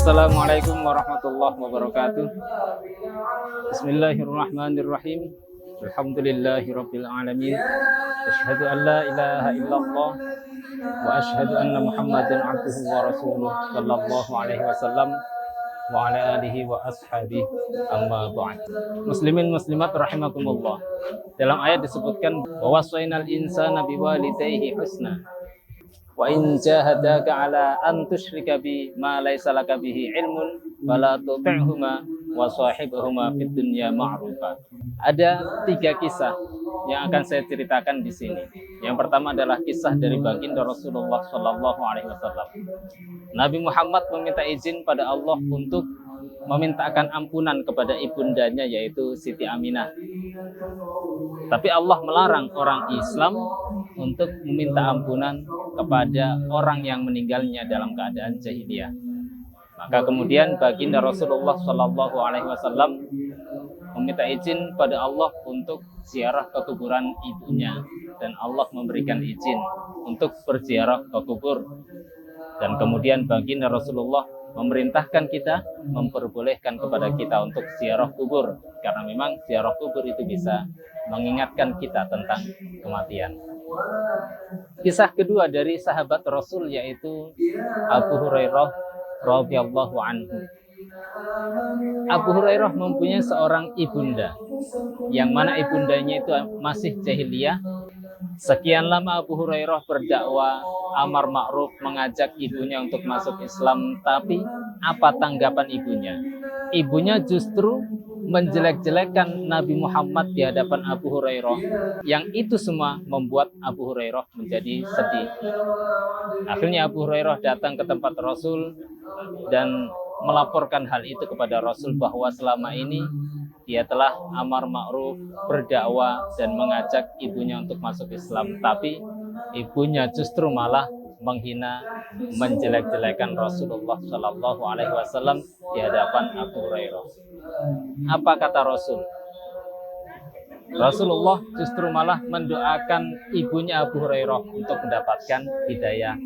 Assalamualaikum warahmatullahi wabarakatuh. Bismillahirrahmanirrahim. Alhamdulillahirabbil alamin. Asyhadu an la ilaha illallah wa asyhadu anna Muhammadan abduhu wa rasuluh sallallahu alaihi wasallam wa ala alihi wa ashabihi, amma ba'd. Muslimin muslimat rahimakumullah. Dalam ayat disebutkan bahwa wasainal insana biwalidayhi husna wa in jahadaka ala an tusyrika bi ma laysa laka bihi ilmun fala tuti'huma wa sahibhuma fid dunya ma'rufa. Ada 3 kisah yang akan saya ceritakan di sini. Yang pertama adalah kisah dari baginda Rasulullah sallallahu alaihi wasallam. Nabi Muhammad meminta izin pada Allah untuk memintakan ampunan kepada ibundanya, yaitu Siti Aminah. Tapi Allah melarang orang Islam untuk meminta ampunan kepada orang yang meninggalnya dalam keadaan jahiliyah. Maka kemudian baginda Rasulullah Shallallahu Alaihi Wasallam meminta izin pada Allah untuk ziarah ke kuburan ibunya, dan Allah memberikan izin untuk berziarah ke kubur. Dan kemudian baginda Rasulullah memerintahkan kita, memperbolehkan kepada kita untuk ziarah kubur, karena memang ziarah kubur itu bisa mengingatkan kita tentang kematian. Kisah kedua dari sahabat Rasul yaitu Abu Hurairah radhiyallahu anhu. Abu Hurairah mempunyai seorang ibunda, yang mana ibundanya itu masih jahiliyah. Sekian lama Abu Hurairah berdakwah amar ma'ruf, mengajak ibunya untuk masuk Islam, tapi apa tanggapan ibunya? Ibunya justru menjelek-jelekan Nabi Muhammad di hadapan Abu Hurairah, yang itu semua membuat Abu Hurairah menjadi sedih. Akhirnya Abu Hurairah datang ke tempat Rasul dan melaporkan hal itu kepada Rasul, bahwa selama ini dia telah amar ma'ruf, berdakwah dan mengajak ibunya untuk masuk Islam, tapi ibunya justru malah menghina, menjelek-jelekan Rasulullah Shallallahu Alaihi Wasallam di hadapan Abu Hurairah. Apa kata Rasul? Rasulullah justru malah mendoakan ibunya Abu Hurairah untuk mendapatkan hidayah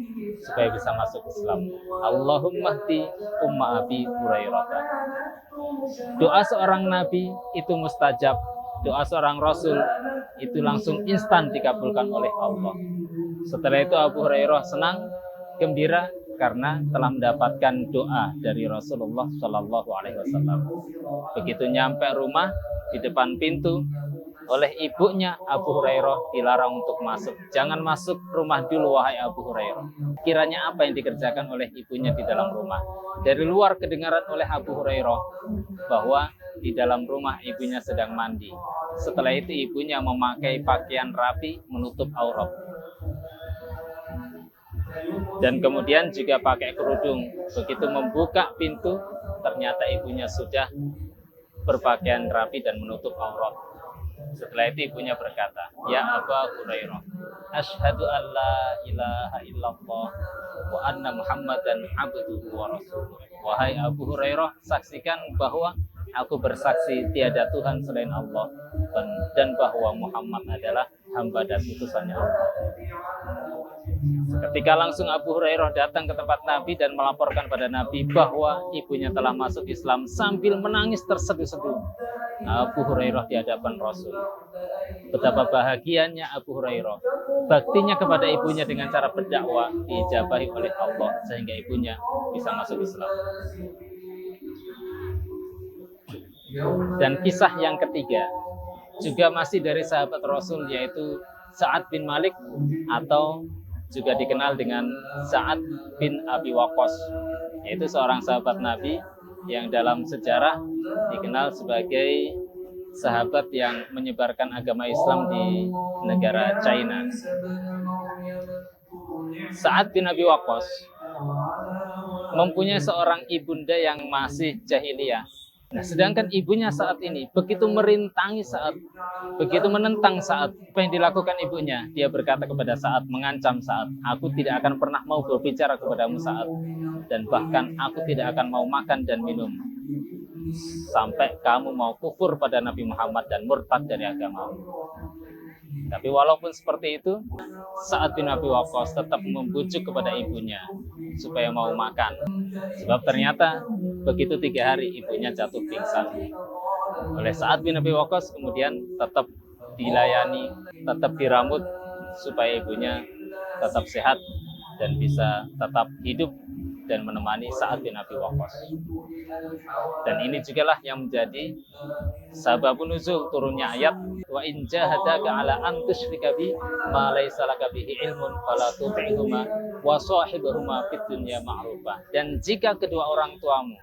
supaya bisa masuk Islam. Allahumma hdi umma Abi Hurairah. Doa seorang nabi itu mustajab, doa seorang rasul itu langsung instan dikabulkan oleh Allah. Setelah itu Abu Hurairah senang, gembira karena telah mendapatkan doa dari Rasulullah Shallallahu Alaihi Wasallam. Begitu nyampe rumah, di depan pintu oleh ibunya Abu Hurairah dilarang untuk masuk. Jangan masuk rumah dulu wahai Abu Hurairah. Kiranya apa yang dikerjakan oleh ibunya di dalam rumah? Dari luar kedengaran oleh Abu Hurairah bahwa di dalam rumah ibunya sedang mandi. Setelah itu ibunya memakai pakaian rapi menutup aurat, dan kemudian juga pakai kerudung. Begitu membuka pintu, ternyata ibunya sudah berpakaian rapi dan menutup aurat. Setelah itu ibunya berkata, "Ya Abu Hurairah, asyhadu an la ilaha illallah wa anna Muhammadan abduhu wa rasuluh." Wahai Abu Hurairah, saksikan bahwa aku bersaksi tiada Tuhan selain Allah, dan bahwa Muhammad adalah hamba dan utusannya Allah. Ketika langsung Abu Hurairah datang ke tempat Nabi dan melaporkan pada Nabi bahwa ibunya telah masuk Islam, sambil menangis terseduh-seduh Abu Hurairah di hadapan Rasul. Betapa bahagianya Abu Hurairah. Baktinya kepada ibunya dengan cara berdakwah diijabahi oleh Allah sehingga ibunya bisa masuk Islam. Dan kisah yang ketiga juga masih dari sahabat Rasul, yaitu Sa'ad bin Malik, atau juga dikenal dengan Sa'ad bin Abi Waqqas, yaitu seorang sahabat Nabi yang dalam sejarah dikenal sebagai sahabat yang menyebarkan agama Islam di negara China. Sa'ad bin Abi Waqqas mempunyai seorang ibunda yang masih jahiliyah. Nah, sedangkan ibunya saat ini begitu merintangi Sa'ad, begitu menentang Sa'ad. Apa yang dilakukan ibunya? Dia berkata kepada Sa'ad, mengancam Sa'ad, "Aku tidak akan pernah mau berbicara kepadamu Sa'ad, dan bahkan aku tidak akan mau makan dan minum sampai kamu mau kufur pada Nabi Muhammad dan murtad dari agama." Tapi walaupun seperti itu, Sa'ad bin Abi Waqqas tetap membujuk kepada ibunya supaya mau makan. Sebab ternyata begitu 3 hari ibunya jatuh pingsan. Oleh Sa'ad bin Abi Waqqas kemudian tetap dilayani, tetap diramut supaya ibunya tetap sehat dan bisa tetap hidup dan menemani Sa'ad bin Abi Waqqas. Dan ini jugalah yang menjadi sababun nuzul turunnya ayat wa in jahadaka ala an tusyrika bi ma laysa laka bihi ilmun fala tuti'huma wa shahibhuma fid dunya ma'rufah. Dan jika kedua orang tuamu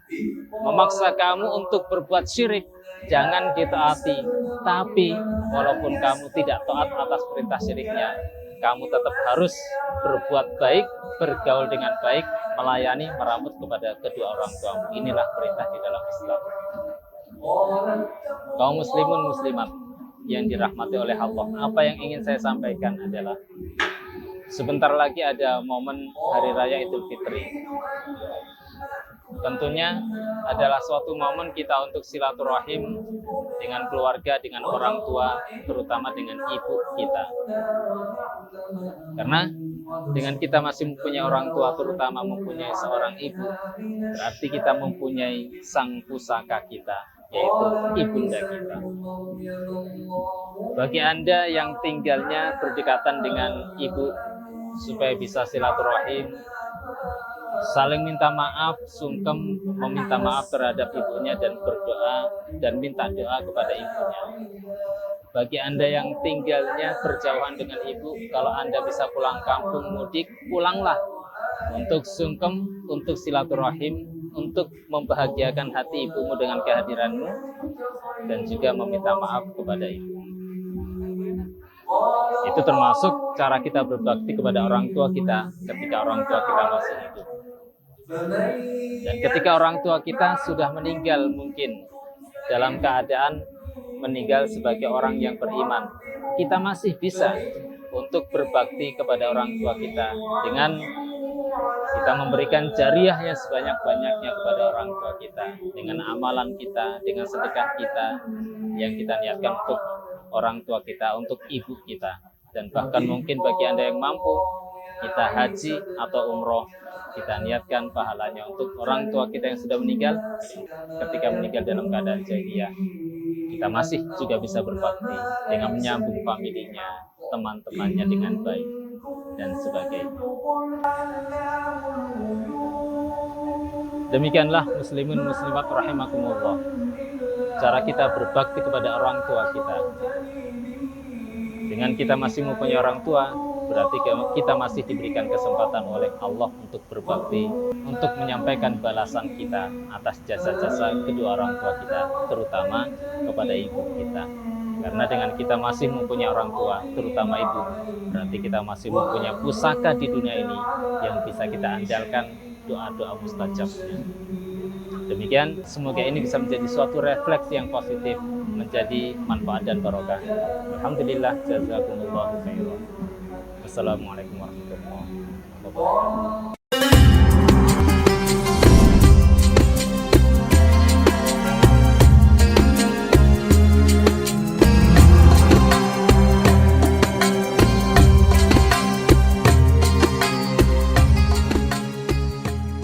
memaksa kamu untuk berbuat syirik, jangan ditaati. Tapi walaupun kamu tidak taat atas perintah syiriknya, kamu tetap harus berbuat baik, bergaul dengan baik, melayani, meramut kepada kedua orang tuamu. Inilah perintah di dalam Islam. Kaum muslimun muslimat yang dirahmati oleh Allah, apa yang ingin saya sampaikan adalah sebentar lagi ada momen Hari Raya Idul Fitri. Tentunya adalah suatu momen kita untuk silaturahim dengan keluarga, dengan orang tua, terutama dengan ibu kita. Karena dengan kita masih mempunyai orang tua, terutama mempunyai seorang ibu, berarti kita mempunyai sang pusaka kita, yaitu ibunda kita. Bagi Anda yang tinggalnya berdekatan dengan ibu, supaya bisa silaturahim, saling minta maaf, sungkem meminta maaf terhadap ibunya dan berdoa dan minta doa kepada ibunya. Bagi Anda yang tinggalnya berjauhan dengan ibu, kalau Anda bisa pulang kampung mudik, pulanglah untuk sungkem, untuk silaturahim, untuk membahagiakan hati ibumu dengan kehadiranmu, dan juga meminta maaf kepada ibu. Itu termasuk cara kita berbakti kepada orang tua kita ketika orang tua kita masih hidup. Dan ketika orang tua kita sudah meninggal, mungkin dalam keadaan meninggal sebagai orang yang beriman, kita masih bisa untuk berbakti kepada orang tua kita dengan kita memberikan jariahnya sebanyak-banyaknya kepada orang tua kita, dengan amalan kita, dengan sedekah kita yang kita niatkan untuk orang tua kita, untuk ibu kita. Dan bahkan mungkin bagi Anda yang mampu, kita haji atau umroh, kita niatkan pahalanya untuk orang tua kita yang sudah meninggal. Ketika meninggal dalam keadaan jahiliyah, kita masih juga bisa berbakti dengan menyambung familinya, teman-temannya dengan baik, dan sebagainya. Demikianlah muslimin muslimat rahimakumullah, cara kita berbakti kepada orang tua kita. Dengan kita masih mempunyai orang tua, berarti kita masih diberikan kesempatan oleh Allah untuk berbakti, untuk menyampaikan balasan kita atas jasa-jasa kedua orang tua kita, terutama kepada ibu kita. Karena dengan kita masih mempunyai orang tua, terutama ibu, berarti kita masih mempunyai pusaka di dunia ini yang bisa kita andalkan doa-doa mustajabnya. Demikian, semoga ini bisa menjadi suatu refleksi yang positif, menjadi manfaat dan barokah. Alhamdulillah, jazakumullahu khairan. Wassalamualaikum warahmatullahi wabarakatuh.